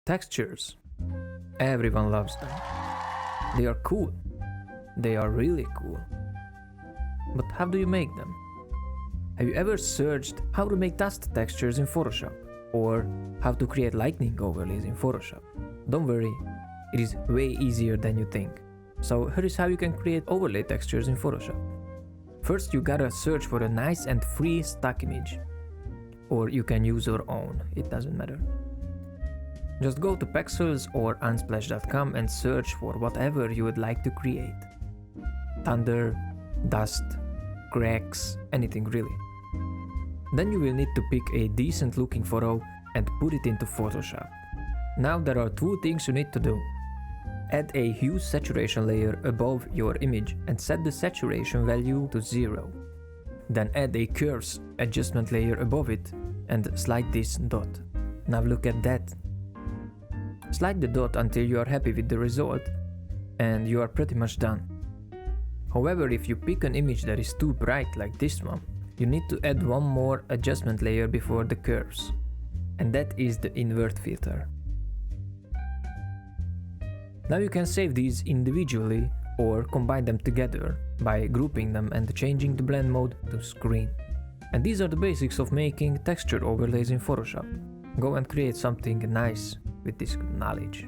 Textures. Everyone loves them. They are cool. They are really cool. But how do you make them? Have you ever searched how to make dust textures in Photoshop? Or how to create lightning overlays in Photoshop? Don't worry, it is way easier than you think. So here is how you can create overlay textures in Photoshop. First you gotta search for a nice and free stock image. Or you can use your own, it doesn't matter. Just go to Pexels or Unsplash.com and search for whatever you would like to create. Thunder, dust, cracks, anything really. Then you will need to pick a decent looking photo and put it into Photoshop. Now there are two things you need to do. Add a hue saturation layer above your image and set the saturation value to 0. Then add a curves adjustment layer above it and slide this dot. Now look at that. Slide the dot until you are happy with the result and you are pretty much done. However, if you pick an image that is too bright like this one, you need to add one more adjustment layer before the curves. And that is the invert filter. Now you can save these individually or combine them together by grouping them and changing the blend mode to screen. And these are the basics of making texture overlays in Photoshop. Go and create something nice with this knowledge.